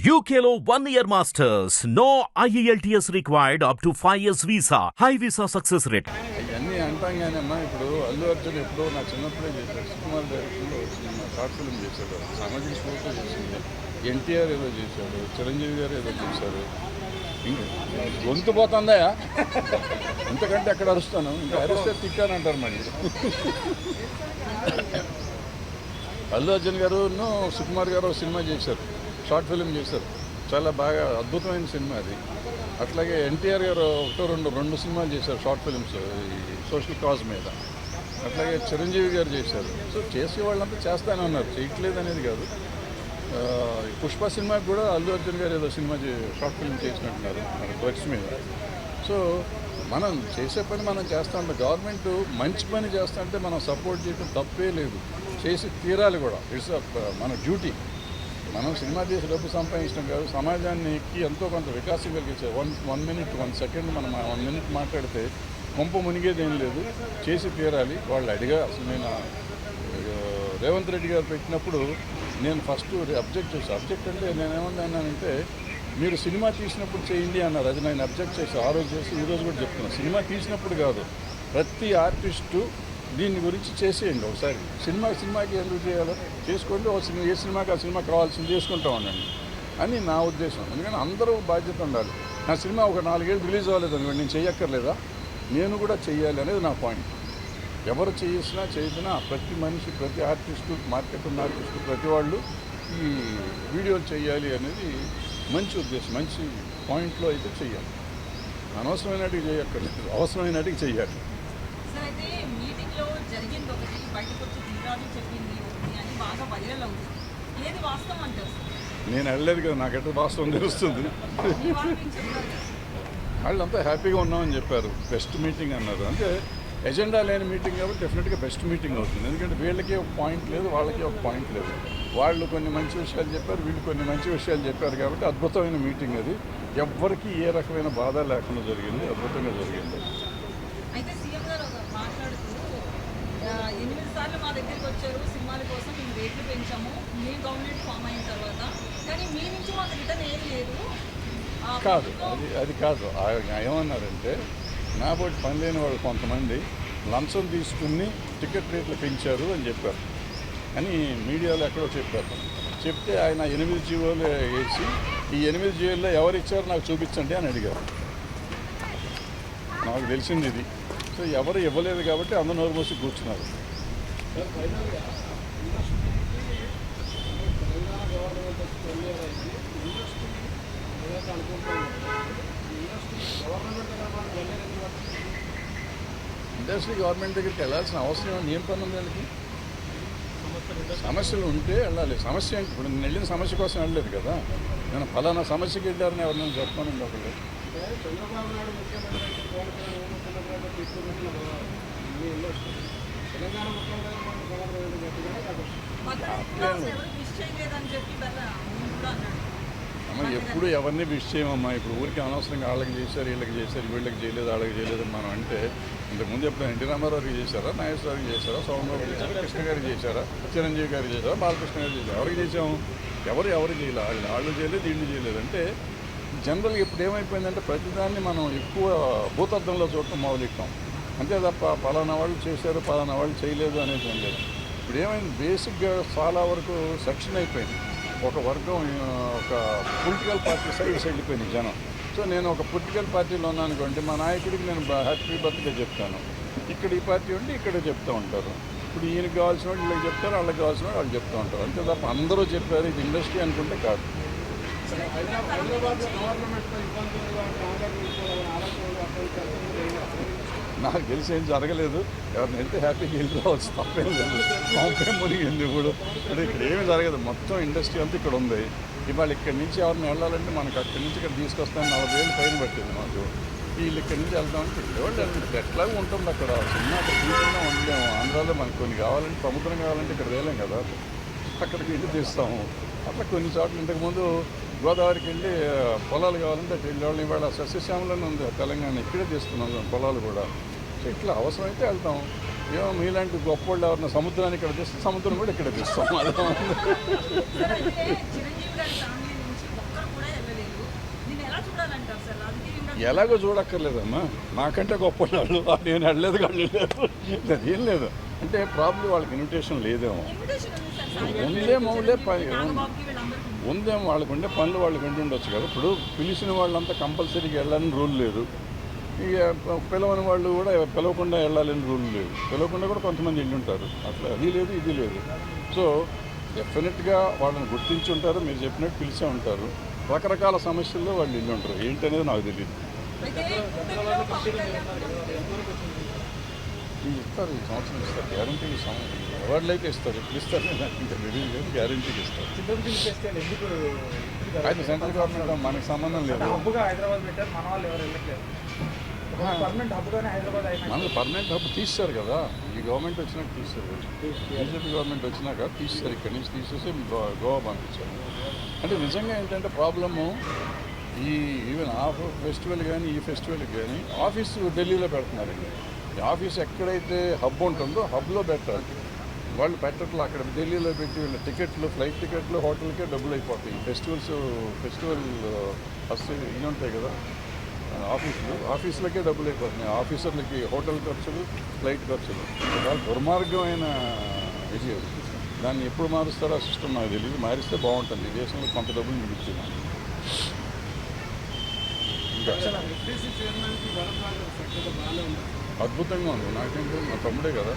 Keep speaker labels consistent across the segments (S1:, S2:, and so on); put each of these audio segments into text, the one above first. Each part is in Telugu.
S1: UKLO 1 year masters. No IELTS required up to 5 years visa. High visa success rate.
S2: ఇవన్నీ అంటాం కానీ అమ్మా ఇప్పుడు అల్లు అర్జున్ ఎప్పుడో నా చిన్నప్పుడే చేశాడు. సుకుమార్ డైరెక్షన్లో సినిమా షార్ట్ ఫిల్మ్ చేశాడు, సామాజిక స్ఫూర్తి చేసింది. ఎన్టీఆర్ ఏదో చేశాడు, చిరంజీవి గారు ఏదో చేశారు. ఇంకా గొంతు పోతుందా ఇంతకంటే ఎక్కడ అరుస్తాను, ఇంకా అరిస్తే తిక్కానంటారు మళ్ళీ. అల్లు అర్జున్ గారు సుకుమార్ గారు సినిమా చేశారు, షార్ట్ ఫిల్మ్ చేశారు, చాలా బాగా అద్భుతమైన సినిమా అది. అట్లాగే ఎన్టీఆర్ గారు రెండు సినిమాలు చేశారు షార్ట్ ఫిల్మ్స్ ఈ సోషల్ కాజ్ మీద. అట్లాగే చిరంజీవి గారు చేశారు. సో చేసే వాళ్ళంతా చేస్తానే ఉన్నారు, చేయట్లేదు అనేది కాదు. పుష్ప సినిమాకి కూడా అల్లు అర్జున్ గారు ఏదో సినిమా షార్ట్ ఫిల్మ్ చేసినట్టున్నారు డ్రగ్స్ మీద. సో మనం చేసే పని మనం చేస్తూ ఉంటాం. గవర్నమెంట్ మంచి పని చేస్తూ ఉంటే మనం సపోర్ట్ చేయడం తప్పే లేదు, చేసి తీరాలి కూడా. ఇట్స్ మన డ్యూటీ. మనం సినిమా తీసి డబ్బు సంపాదించడం కాదు, సమాజానికి ఎంతో కొంత వికాసం కలిగించే 1 minute 1 second మనం 1 minute మాట్లాడితే కొంప మునిగేది ఏం లేదు, చేసి తీరాలి. వాళ్ళు అడిగా అసలు నేను రేవంత్ రెడ్డి గారు పెట్టినప్పుడు నేను ఫస్ట్ అబ్జెక్ట్ చేశాను. అబ్జెక్ట్ అంటే నేనేమన్నానంటే మీరు సినిమా తీసినప్పుడు చేయండి అన్నారు. అది నేను అబ్జెక్ట్ చేసి ఆ రోజు చేసి ఈరోజు కూడా చెప్తున్నాను. సినిమా తీసినప్పుడు కాదు, ప్రతి ఆర్టిస్టు దీని గురించి చేసేయండి. ఒకసారి సినిమాకి ఎందుకు చేయాలో చేసుకోండి, ఏ సినిమాకి ఆ సినిమాకి కావాల్సింది చేసుకుంటా ఉండండి అని నా ఉద్దేశం. ఎందుకంటే అందరూ బాధ్యత ఉండాలి. నా సినిమా ఒక 4 ఏళ్ళు రిలీజ్ అవ్వలేదు అనుకోండి, నేను చేయక్కర్లేదా? నేను కూడా చెయ్యాలి అనేది నా పాయింట్. ఎవరు చేసినా ప్రతి మనిషి, ప్రతి ఆర్టిస్టు, మార్కెట్ ఉన్న ఆర్టిస్టు, ప్రతి వాళ్ళు ఈ వీడియోలు చేయాలి అనేది మంచి ఉద్దేశం, మంచి పాయింట్లో అయితే చెయ్యాలి. అనవసరమైనటికి చేయక్కర్లేదు, అవసరమైనటికి చెయ్యాలి. నేను వెళ్ళలేదు కదా, నాకెట్లా వాస్తవం తెలుస్తుంది. వాళ్ళంతా హ్యాపీగా ఉన్నామని చెప్పారు. బెస్ట్ మీటింగ్ అన్నారు. అంటే ఎజెండా లేని మీటింగ్ కాబట్టి డెఫినెట్గా బెస్ట్ మీటింగ్ అవుతుంది. ఎందుకంటే వీళ్ళకి ఒక పాయింట్ లేదు, వాళ్ళకి ఒక పాయింట్ లేదు. వాళ్ళు కొన్ని మంచి విషయాలు చెప్పారు, వీళ్ళు కొన్ని మంచి విషయాలు చెప్పారు కాబట్టి అద్భుతమైన మీటింగ్ అది. ఎవ్వరికి ఏ రకమైన బాధ లేకుండా జరిగింది, అద్భుతంగా జరిగింది.
S3: అయితే సీఎం గారు మాట్లాడుతూ 8 సార్లు మా దగ్గరికి వచ్చారు సినిమాల కోసం, మేము రేట్లు పెంచాము మేము గవర్నమెంట్ ఫామ్ అయిన తర్వాత, కానీ మీ నుంచి మాకు రిటర్న్ ఏం లేదు.
S2: కాదు, అది కాదు. ఏమన్నారంటే నాబోటి పని లేని వాళ్ళు కొంతమంది లంచం తీసుకుని టికెట్ రేట్లు పెంచారు అని చెప్పారు అని మీడియాలో ఎక్కడో చెప్పారు. చెప్తే ఆయన 8 జీవోలు వేసి ఈ 8 జీవోల్లో ఎవరు ఇచ్చారో నాకు చూపించండి అని అడిగారు. నాకు తెలిసింది ఇది. సో ఎవరు ఇవ్వలేదు కాబట్టి అందరూ నోరు మూసి కూర్చున్నారు. ఇండస్ట్రీ గవర్నమెంట్ దగ్గరికి వెళ్ళాల్సిన అవసరం ఏం పని ఉంది? వాళ్ళకి సమస్యలు ఉంటే వెళ్ళాలి. సమస్య ఇప్పుడు నేను వెళ్ళిన సమస్య కోసం వెళ్ళలేదు కదా, నేను ఫలానా సమస్యకి వెళ్ళారని ఎవరినైనా చెప్పానండి ఒకళ్ళు. అమ్మ ఎప్పుడు ఎవరిని విష్ చేయమమ్మా. ఇప్పుడు ఊరికి అనవసరంగా వాళ్ళకి చేశారు, వీళ్ళకి చేశారు, వీళ్ళకి చేయలేదు, వాళ్ళకి చేయలేదు మనం అంటే. ఇంతకుముందు ఎప్పుడు ఎన్టీ రామారావుకి చేశారా, నాగేశ్వరరావుకి చేశారా, సోమరావుకి చేశారా, కృష్ణ గారికి చేశారా, చిరంజీవి గారికి చేశారా, బాలకృష్ణ గారికి చేశారు? ఎవరికి చేసాము? ఎవరు చేయలేదు, వాళ్ళు చేయలేదు, వీళ్ళు చేయలేదు. అంటే జనరల్గా ఇప్పుడు ఏమైపోయిందంటే ప్రతిదాన్ని మనం ఎక్కువ భూతద్దంలో చూడటం మొదలెట్టాం. అంతే తప్ప పలానా వాళ్ళు చేశారు, పలానా వాళ్ళు చేయలేదు అనేది ఏం లేదు. ఇప్పుడు ఏమైంది, బేసిక్గా చాలా వరకు సెక్షన్ అయిపోయింది. ఒక వర్గం, ఒక పొలిటికల్ పార్టీ సైడ్స్ వెళ్ళిపోయింది జనం. సో నేను ఒక పొలిటికల్ పార్టీలో ఉన్నాను అనుకోండి, మా నాయకుడికి నేను హ్యాపీ బర్త్డే చెప్తాను. ఇక్కడ ఈ పార్టీ ఉండి ఇక్కడ చెప్తూ ఉంటారు. ఇప్పుడు ఈయనకి కావాల్సిన వాళ్ళు వీళ్ళకి చెప్తారు, వాళ్ళకి కావాల్సిన వాళ్ళు చెప్తూ ఉంటారు. అంతే తప్ప అందరూ చెప్పారు ఇది ఇండస్ట్రీ అనుకుంటే కాదు. నాకు తెలిసి ఏం జరగలేదు. ఎవరిని వెళ్తే హ్యాపీగా వెళ్ళి రావచ్చు, తప్పేం లేదు. కాంపేం మునిగింది ఇప్పుడు ఇక్కడ ఏమీ జరగదు. మొత్తం ఇండస్ట్రీ అంతా ఇక్కడ ఉంది. ఇవాళ ఇక్కడి నుంచి ఎవరిని వెళ్ళాలంటే మనకు అక్కడి నుంచి ఇక్కడ తీసుకొస్తాను 40 ఏళ్ళు పైన పట్టింది మాకు. వీళ్ళు ఇక్కడి నుంచి వెళ్తామంటే వాళ్ళు వెళ్తారు. ఎట్లాగో ఉంటుంది అక్కడ. సినిమా అక్కడ తీసుకున్నా ఉండలేము. ఆంధ్రాలో మనకు కొన్ని కావాలంటే, సముద్రం కావాలంటే ఇక్కడ వేలేం కదా, అక్కడికి వెళ్ళి తీస్తాము. అట్లా కొన్ని చోట్ల ఇంతకుముందు గోదావరికి వెళ్ళి పొలాలు కావాలంటే అక్కడ వెళ్ళేవాళ్ళు. ఇవాళ సస్యశ్యామలోనే ఉంది తెలంగాణ, ఇక్కడే తీస్తున్నాం పొలాలు కూడా. సో ఇట్లా అవసరమైతే వెళ్తాం. ఏమో మీలాంటి గొప్ప వాళ్ళు ఎవరిన సముద్రాన్ని ఇక్కడ సముద్రం కూడా ఇక్కడ తీస్తాం.
S3: అంటారు సార్ రాజకీయంగా
S2: ఎలాగో చూడక్కర్లేదమ్మా, నాకంటే గొప్ప వాళ్ళు నేను వెళ్ళలేదు కానీ లేదు ఏం లేదు. అంటే ప్రాబ్లం వాళ్ళకి ఇన్విటేషన్ లేదేమో,
S3: ఇన్విటేషన్ ఉంది సార్ సాయి
S2: ఉందేమో
S3: నాగబాబుకి వీళ్ళందరికీ ఉంది.
S2: ఉందేమో వాళ్ళకు ఉండే పనులు వాళ్ళకి ఉండి ఉండొచ్చు కదా. ఇప్పుడు పిలిచిన వాళ్ళంతా కంపల్సరీగా వెళ్ళాలని రూల్ లేదు, ఇక పిలవని వాళ్ళు కూడా పిలవకుండా వెళ్ళాలని రూల్ లేదు, పిలవకుండా కూడా కొంతమంది వెళ్ళి ఉంటారు. అట్లా అది లేదు ఇది లేదు. సో డెఫినెట్గా వాళ్ళని గుర్తించి ఉంటారు, మీరు చెప్పినట్టు పిలిచే ఉంటారు. రకరకాల సమస్యల్లో వాళ్ళు ఇల్లు ఉంటారు, ఏంటనేది నాకు తెలియదు.
S3: అయితే కూటమిలో పవన్ కళ్యాణ్ గారు
S2: ఇస్తారు, ఈ సంవత్సరం ఇస్తారు గ్యారంటీకి. అవార్డులు అయితే ఇస్తారు, ఎప్పుడు ఇస్తారు నాకు ఇంకా తెలియదు కానీ గ్యారంటీకి ఇస్తారు. అయితే సెంట్రల్ గవర్నమెంట్ మనకు సంబంధం లేదు.
S4: హబ్గా హైదరాబాద్ పెట్టారు, మన వాళ్ళు ఎవరు వెళ్ళట్లేదు. పర్మనెంట్ హబ్గానే హైదరాబాద్ అయినా
S2: మనకు పర్మనెంట్ హబ్ తీస్తారు కదా, ఈ గవర్నమెంట్ వచ్చినాక తీస్తారు, బీజేపీ గవర్నమెంట్ వచ్చినాక తీస్తారు, ఇక్కడి నుంచి తీసేసి గోవా పంపించారు. అంటే నిజంగా ఏంటంటే ప్రాబ్లము ఈ ఈవెన్ ఆ ఫెస్టివల్ కానీ ఈ ఫెస్టివల్కి కానీ ఆఫీసు ఢిల్లీలో పెడుతున్నారండి. ఈ ఆఫీస్ ఎక్కడైతే హబ్ ఉంటుందో హబ్లో పెట్టాలి, వాళ్ళు పెట్టట్లు అక్కడ ఢిల్లీలో పెట్టి వీళ్ళ టికెట్లు, ఫ్లైట్ టికెట్లు, హోటల్కే డబ్బులు అయిపోతాయి. ఫెస్టివల్ ఫస్ట్ ఇవి ఉంటాయి కదా ఆఫీసులకే డబ్బులు అయిపోతున్నాయి, ఆఫీసర్లకి హోటల్ ఖర్చులు, ఫ్లైట్ ఖర్చులు. చాలా దుర్మార్గమైన విషయం. దాన్ని ఎప్పుడు మారుస్తారో ఆ సిస్టమ్ నాకు తెలియదు, మారిస్తే బాగుంటుంది. ఈ దేశంలో కొంత డబ్బులు మిగులుతున్నాం. ఇంకా అద్భుతంగా ఉంది, నాకేంటో మా తమ్ముడే కదా.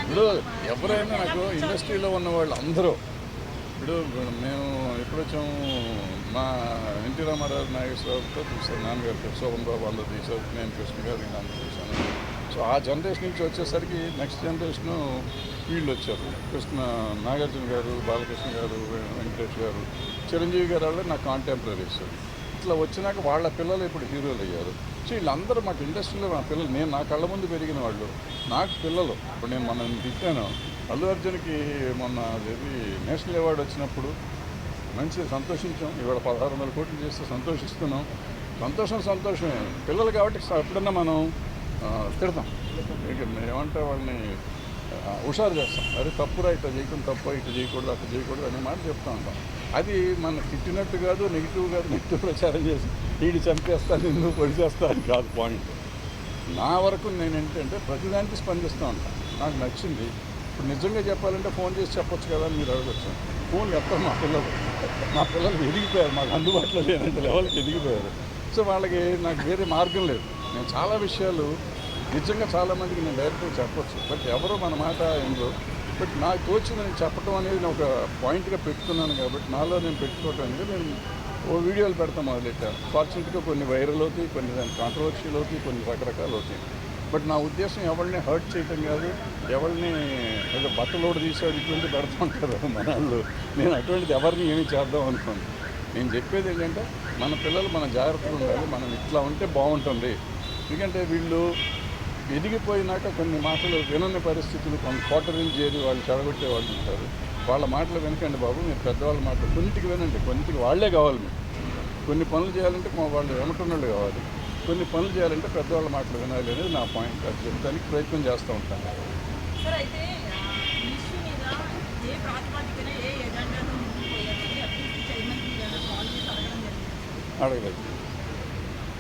S2: ఇప్పుడు ఎవరైనా నాకు ఇండస్ట్రీలో ఉన్న వాళ్ళు అందరూ, ఇప్పుడు మేము ఎప్పుడు వచ్చాము, మా ఎన్టీ రామారావు నాగేశ్వరరావుతో చూసాను, నాన్నగారు శోభన్ బాబు అందరూ తీశారు, నేను కృష్ణ గారు అందరూ చూశాను. సో ఆ జనరేషన్ నుంచి వచ్చేసరికి నెక్స్ట్ జనరేషను వీళ్ళు వచ్చారు, నాగార్జున గారు, బాలకృష్ణ గారు, వెంకటేష్ గారు, చిరంజీవి గారు వాళ్ళు నా కాంటెంపరీస్. ఇట్లా వచ్చినాక వాళ్ళ పిల్లలు ఇప్పుడు హీరోలు అయ్యారు. సో వీళ్ళందరూ మాకు ఇండస్ట్రీలో మా పిల్లలు, నేను నా కళ్ళ ముందు పెరిగిన వాళ్ళు, నాకు పిల్లలు. ఇప్పుడు నేను మనం తిట్టాను, అల్లు అర్జున్కి మొన్న అదేది నేషనల్ అవార్డు వచ్చినప్పుడు మంచిగా సంతోషించాం. ఇవాళ 1600 కోట్లు చేస్తే సంతోషిస్తున్నాం. సంతోషమే. పిల్లలు కాబట్టి ఎప్పుడన్నా మనం తిడతాం, ఏమంటే వాళ్ళని హుషారు చేస్తాం. అరే తప్పురా, ఇట్లా చేయకుండా తప్పు, ఇట్లా చేయకూడదు, అట్లా చేయకూడదు అనే మాట చెప్తూ ఉంటాం. అది మన తిట్టినట్టు కాదు, నెగిటివ్ ప్రచారం చేసి వీడి చంపేస్తాను, నిన్ను పొడి చేస్తాను కాదు పాయింట్. నా వరకు నేను ఏంటంటే ప్రతిదానికి స్పందిస్తూ ఉంటాను, నాకు నచ్చింది. ఇప్పుడు నిజంగా చెప్పాలంటే ఫోన్ చేసి చెప్పొచ్చు కదా అని మీరు అడగచ్చు. ఫోన్ ఎత్తారు మా పిల్లలు ఎదిగిపోయారు, మాకు అందుబాటులో లేనంటే లెవెల్కి ఎదిగిపోయారు. సో వాళ్ళకి నాకు వేరే మార్గం లేదు. నేను చాలా విషయాలు నిజంగా చాలామందికి నేను డైరెక్ట్గా చెప్పొచ్చు, బట్ ఎవరో మన మాట ఏందో. బట్ నాకు తోచింది నేను చెప్పడం అనేది నేను ఒక పాయింట్గా పెట్టుకున్నాను కాబట్టి నాలో నేను పెట్టుకోవటం అనేది నేను ఓ వీడియోలు పెడతాం మొదలెట్టాను. ఫార్చునేట్గా కొన్ని వైరల్ అవుతాయి, కొన్ని దాని కాంట్రవర్షియల్ అవుతాయి, కొన్ని రకరకాలు అవుతాయి. బట్ నా ఉద్దేశం ఎవరిని హర్ట్ చేయటం కాదు, ఎవరిని ఏదో బట్టలోడు తీసాడు ఇటువంటి పెడుతుంటారు మన వాళ్ళు. నేను అటువంటిది ఎవరిని ఏమీ చేద్దాం అనుకోండి. నేను చెప్పేది ఏంటంటే మన పిల్లలు మన జాగ్రత్తగా ఉండాలి, మనం ఇట్లా ఉంటే బాగుంటుంది. ఎందుకంటే వీళ్ళు ఎదిగిపోయినాక కొన్ని మాటలు వినని పరిస్థితులు, కొన్ని కోటరీలు చేరి వాళ్ళు చెడగొట్టే వాళ్ళు ఉంటారు. వాళ్ళ మాటలు వినకండి బాబు, మీరు పెద్దవాళ్ళ మాటలు కొన్నిటికి వినండి, కొన్నిటికి వాళ్ళే కావాలి. మీరు కొన్ని పనులు చేయాలంటే వాళ్ళు వెనకున్నోళ్ళు కావాలి, కొన్ని పనులు చేయాలంటే పెద్దవాళ్ళ మాటలు వినాలి అనేది నా పాయింట్. అది చెప్తానికి ప్రయత్నం చేస్తూ ఉంటాను.
S3: సార్ అయితే ఈ ఇష్యూ మీద ఏ ప్రాతిపదికన ఏ ఎజెండాతో ముందుకు పోయారని అట్లీస్ట్ చైర్మన్కి కాల్ చేసి అడగడం జరిగింది.
S2: అడగలేదు.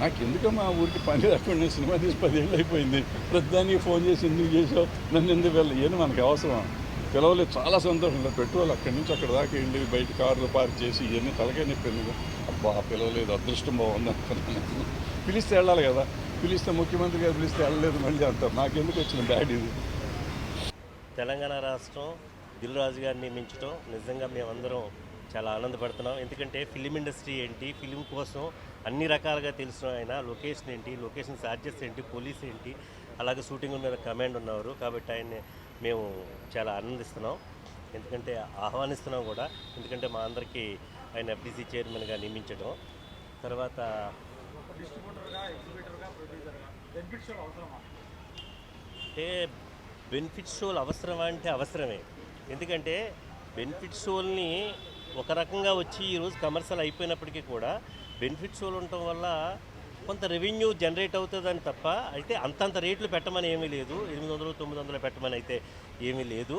S2: నాకు ఎందుకమ్మా ఊరికి పని రాకుండా నేను సినిమా తీసి 10 ఏళ్ళు అయిపోయింది. ప్రతిదానికి ఫోన్ చేసి ఎందుకు చేసావు, నన్ను ఎందుకు వెళ్ళి ఏమి మనకి అవసరం. పిలవలేదు, చాలా సంతోషంగా పెట్టుకోవాలి. అక్కడి నుంచి అక్కడ దాకా వెళ్ళి బయట కార్లు పార్క్ చేసి ఇవన్నీ తలకాయ నొప్పి ఎందుకు. అబ్బా పిలవలేదు, అదృష్టం బాగుంది అనుకున్నాను. పిలిస్తే వెళ్ళాలి కదా, పిలిస్తే ముఖ్యమంత్రి గారు పిలిస్తే వెళ్ళలేదు మళ్ళీ అంటారు. నాకెందుకు వచ్చిన బ్యాడ్ ఇది.
S5: తెలంగాణ రాష్ట్రం దిల్ రాజు గారిని నియమించడం నిజంగా మేమందరం చాలా ఆనందపడుతున్నాం. ఎందుకంటే ఫిలిం ఇండస్ట్రీ ఏంటి, ఫిలిం కోసం అన్ని రకాలుగా తెలిసిన ఆయన, లొకేషన్ ఏంటి, లొకేషన్ ఛార్జెస్ ఏంటి, పోలీస్ ఏంటి, అలాగే షూటింగ్ మీద కమాండ్ ఉన్నారు. కాబట్టి ఆయన్ని మేము చాలా ఆనందిస్తున్నాం, ఎందుకంటే ఆహ్వానిస్తున్నాం కూడా. ఎందుకంటే మా అందరికీ ఆయన ఎఫ్డీసీ చైర్మన్గా నియమించడం. తర్వాత అంటే బెనిఫిట్ షోలు అవసరమా అంటే అవసరమే. ఎందుకంటే బెనిఫిట్ షోల్ని ఒక రకంగా వచ్చి ఈరోజు కమర్షియల్ అయిపోయినప్పటికీ కూడా బెనిఫిట్ షోలు ఉండటం వల్ల కొంత రెవెన్యూ జనరేట్ అవుతుందని తప్ప, అయితే అంతంత రేట్లు పెట్టమని ఏమీ లేదు, 800 900 పెట్టమని అయితే ఏమీ లేదు.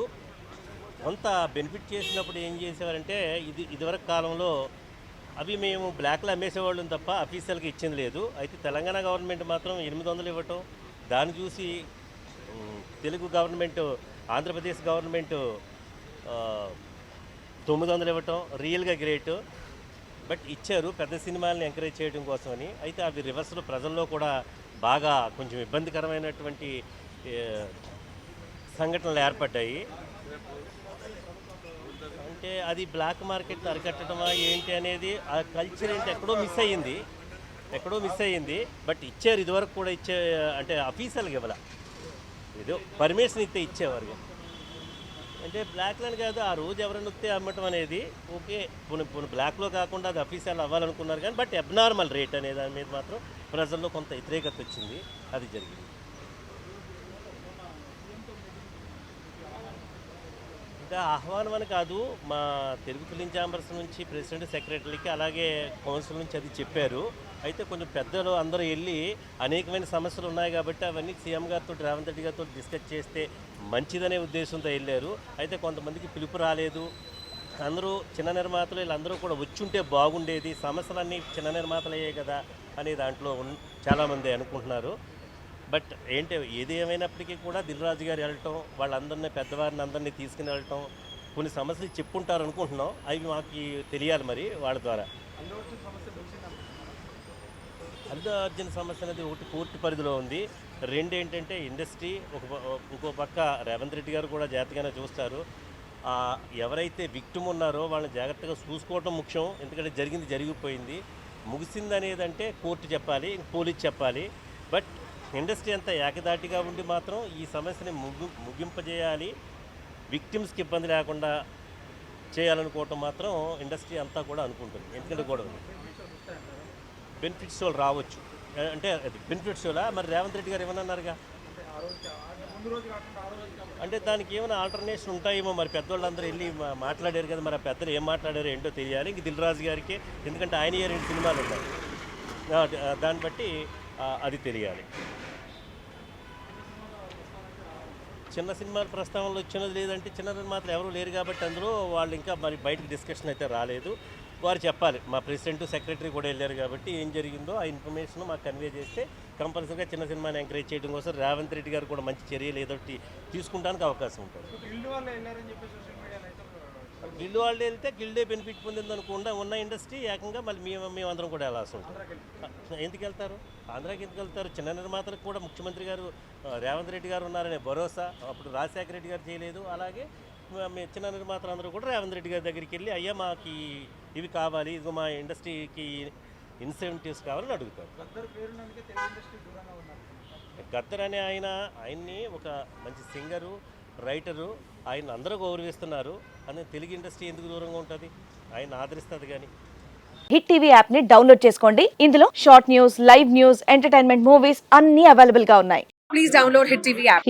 S5: కొంత బెనిఫిట్ చేసినప్పుడు ఏం చేసేవారంటే ఇదివరకు కాలంలో అవి మేము బ్లాక్లో అమ్మేసేవాళ్ళం తప్ప అఫీషియల్గా ఇచ్చింది లేదు. అయితే తెలంగాణ గవర్నమెంట్ మాత్రం 800 ఇవ్వటం, దాన్ని చూసి తెలుగు గవర్నమెంట్, ఆంధ్రప్రదేశ్ గవర్నమెంట్ 900 ఇవ్వటం రియల్గా గ్రేట్. బట్ ఇచ్చారు పెద్ద సినిమాలను ఎంకరేజ్ చేయడం కోసమని. అయితే అవి రివర్స్లో ప్రజల్లో కూడా బాగా కొంచెం ఇబ్బందికరమైనటువంటి సంఘటనలు ఏర్పడ్డాయి. అంటే అది బ్లాక్ మార్కెట్ అరికట్టడమా ఏంటి అనేది ఆ కల్చర్ ఏంటి ఎక్కడో మిస్ అయ్యింది. బట్ ఇచ్చారు, ఇదివరకు కూడా అంటే అఫీషియల్గా ఇవ్వాల, ఏదో పర్మిషన్ ఇస్తే ఇచ్చేవారు. అంటే బ్లాక్లని కాదు, ఆ రోజు ఎవరైనా వస్తే అమ్మటం అనేది ఓకే, బ్లాక్లో కాకుండా అది అఫీషియల్ అవ్వాలనుకున్నారు కానీ బట్ అబ్నార్మల్ రేట్ అనే దాని మీద మాత్రం ప్రజల్లో కొంత వ్యతిరేకత వచ్చింది. అది జరిగింది. ఇంకా ఆహ్వానం అని కాదు, మా తెలుగు ఫిలిం ఛాంబర్స్ నుంచి ప్రెసిడెంట్, సెక్రటరీకి అలాగే కౌన్సిల్ నుంచి అది చెప్పారు. అయితే కొంచెం పెద్దలు అందరూ వెళ్ళి అనేకమైన సమస్యలు ఉన్నాయి కాబట్టి అవన్నీ సీఎం గారితో, రేవంత్ రెడ్డి గారితో డిస్కస్ చేస్తే మంచిదనే ఉద్దేశంతో వెళ్ళారు. అయితే కొంతమందికి పిలుపు రాలేదు. అందరూ చిన్న నిర్మాతలు వీళ్ళందరూ కూడా వచ్చుంటే బాగుండేది, సమస్యలన్నీ చిన్న నిర్మాతలు అయ్యాయి కదా అనే దాంట్లో చాలామంది అనుకుంటున్నారు. బట్ ఏది ఏమైనప్పటికీ కూడా దిల్ రాజు గారు వెళ్ళటం, వాళ్ళందరినీ పెద్దవారిని అందరినీ తీసుకుని వెళ్ళటం, కొన్ని సమస్యలు చెప్పుంటారు అనుకుంటున్నాం. అవి మాకు తెలియాలి మరి వాళ్ళ ద్వారా. అల్లు అర్జున్ సమస్య అనేది ఒకటి కోర్టు పరిధిలో ఉంది. రెండు ఏంటంటే ఇండస్ట్రీ, ఇంకో పక్క రేవంత్ రెడ్డి గారు కూడా జాగ్రత్తగానే చూస్తారు. ఎవరైతే విక్టిమ్ ఉన్నారో వాళ్ళని జాగ్రత్తగా చూసుకోవటం ముఖ్యం. ఎందుకంటే జరిగిపోయింది. ముగిసింది అనేది అంటే కోర్టు చెప్పాలి, పోలీసు చెప్పాలి. బట్ ఇండస్ట్రీ అంతా ఏకదాటిగా ఉండి మాత్రం ఈ సమస్యని ముగింపజేయాలి, విక్టిమ్స్కి ఇబ్బంది లేకుండా చేయాలనుకోవటం మాత్రం ఇండస్ట్రీ అంతా కూడా అనుకుంటుంది. ఎందుకంటే కూడా బెనిఫిట్స్ వాళ్ళు రావచ్చు అంటే అది బెనిఫిట్స్ వల్ల మరి రేవంత్ రెడ్డి గారు ఏమన్నారుగా, అంటే దానికి ఏమైనా ఆల్టర్నేషన్ ఉంటాయేమో. మరి పెద్దవాళ్ళందరూ వెళ్ళి మాట్లాడారు కదా, మరి ఆ పెద్దలు ఏం మాట్లాడారో ఏంటో తెలియాలి. ఇంక దిల్ రాజు గారికి, ఎందుకంటే ఆయన 2 సినిమాలు ఉన్నాయి, దాన్ని బట్టి అది తెలియాలి. చిన్న సినిమాల ప్రస్తావనలు వచ్చినది లేదంటే చిన్న నిర్మాతలు ఎవరు లేరు కాబట్టి అందులో వాళ్ళు ఇంకా మరి బయటకు డిస్కషన్ అయితే రాలేదు. వారు చెప్పాలి. మా ప్రెసిడెంట్, సెక్రటరీ కూడా వెళ్ళారు కాబట్టి ఏం జరిగిందో ఆ ఇన్ఫర్మేషన్ మాకు కన్వే చేస్తే కంపల్సరీగా చిన్న సినిమాని ఎంకరేజ్ చేయడం కోసం రేవంత్ రెడ్డి గారు కూడా మంచి చర్యలు ఏదో తీసుకుంటానికి అవకాశం ఉంటుంది. గిల్డ్ వాళ్ళు వెళ్తే గిల్డే బెనిఫిట్ పొందింది అనుకుండా ఉన్న ఇండస్ట్రీ ఏకంగా మళ్ళీ మేమందరం కూడా వెళ్ళాల్సి ఉంటుంది. ఎందుకు వెళ్తారు? ఆంధ్రాకి ఎందుకు వెళ్తారు? చిన్న నిర్మాతలకు కూడా ముఖ్యమంత్రి గారు రేవంత్ రెడ్డి గారు ఉన్నారనే భరోసా అప్పుడు రాజశేఖర రెడ్డి గారు చేయలేదు. అలాగే చిన్న నిర్మాతలు అందరూ కూడా రేవంత్ రెడ్డి గారి దగ్గరికి వెళ్ళి అయ్యా మాకు ఇవి కావాలి, ఇదిగో మా ఇండస్ట్రీకి ఇన్సెంటివ్స్ కావాలని అడుగుతారు. గద్దర్ అనే ఆయన్ని ఒక మంచి సింగరు, రైటరు, ఆయన అందరూ గౌరవిస్తున్నారు. అని తెలుగు ఇండస్ట్రీ ఎందుకు దూరంగా ఉంటుంది? ఆయన ఆదరిస్తుంది. కానీ
S6: హిట్ టీవీ యాప్ ని డౌన్లోడ్ చేసుకోండి. ఇందులో short news, live news, entertainment movies అన్ని అవైలబుల్ గా ఉన్నాయి. Please download hit TV app.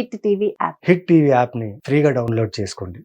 S7: Hit TV app ని ఫ్రీగా డౌన్లోడ్ చేసుకోండి.